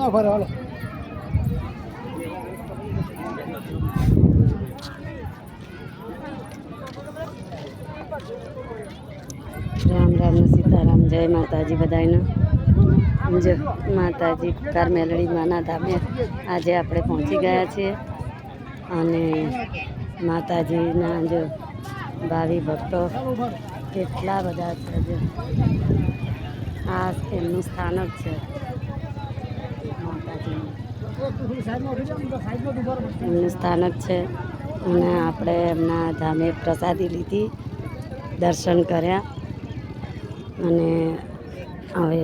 રામ રામ સીતારામ, જય માતાજી બધાને। જો માતાજી કુકાર મેલડી માના ધામે આજે આપણે પહોંચી ગયા છીએ અને માતાજીના જો ભાવિ ભક્તો કેટલા બધા છે। જો આ એમનું સ્થાનક છે, માતાજીનું એમનું સ્થાનક છે અને આપણે એમના ધામે પ્રસાદી લીધી, દર્શન કર્યા અને હવે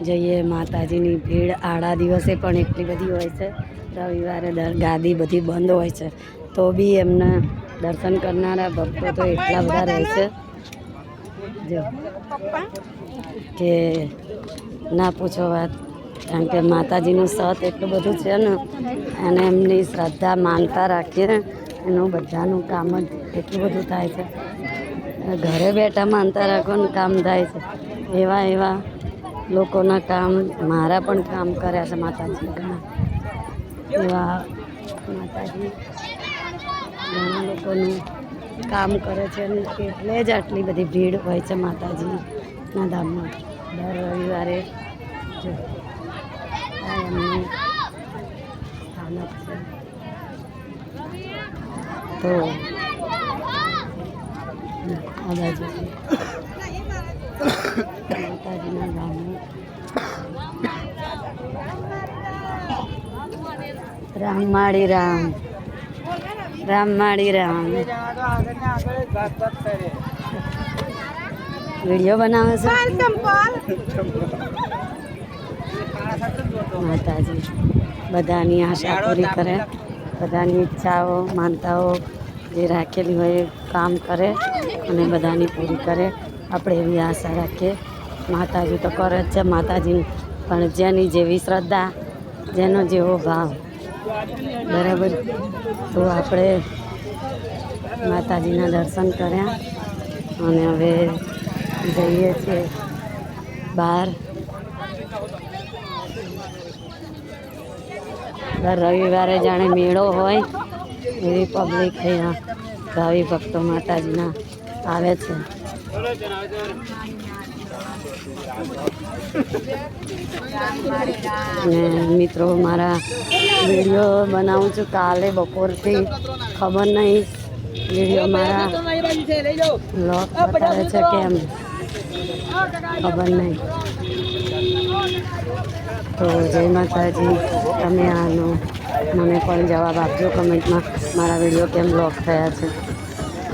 જઈએ। માતાજીની ભીડ આડા દિવસે પણ એટલી બધી હોય છે, રવિવારે ગાદી બધી બંધ હોય છે, તો બી એમના દર્શન કરનારા ભક્તો તો એટલા બધા રહે છે જો કે ના પૂછો વાત। કારણ કે માતાજીનું સત એટલું બધું છે ને, અને એમની શ્રદ્ધા માનતા રાખીએ એનું બધાનું કામ જ એટલું બધું થાય છે। ઘરે બેઠા માનતા રાખવાનું કામ થાય છે, એવા એવા લોકોના કામ મારા પણ કામ કર્યા છે માતાજી ઘણા એવા। માતાજી ઘણા લોકોનું કામ કરે છે એટલે જ આટલી બધી ભીડ હોય છે માતાજીના ધામમાં દર રવિવારે। જો આ એમનું સ્થાનક છે, તો આ બાજુ માતાજીના ધામમાં રામ માળી રામ, રામ માળી રામ। વિડીયો બનાવે છે માતાજી બધાની આશા પૂરી કરે, બધાની ઈચ્છાઓ માનતાઓ જે રાખેલી હોય એ કામ કરે અને બધાની પૂરી કરે। આપણે એવી આશા રાખીએ। માતાજી તો કરે જ છે, માતાજી પણ જેની જેવી શ્રદ્ધા, જેનો જેવો ભાવ, બરાબર। તો આપણે માતાજીના દર્શન કર્યા અને હવે જઈએ છીએ બહાર। દર રવિવારે જાણે મેળો હોય એવી પબ્લિક અહીંયા ભાવિ ભક્તો માતાજીના આવે છે। અને મિત્રો, મારા વિડીયો બનાવું છું કાલે બપોરથી, ખબર નહીં વિડીયો મારા લોક બતાવે છે કેમ ખબર નહીં। તો જય માતાજી, તમે આનો મને પણ જવાબ આપજો કમેન્ટમાં, મારા વિડીયો કેમ લોક થયા છે।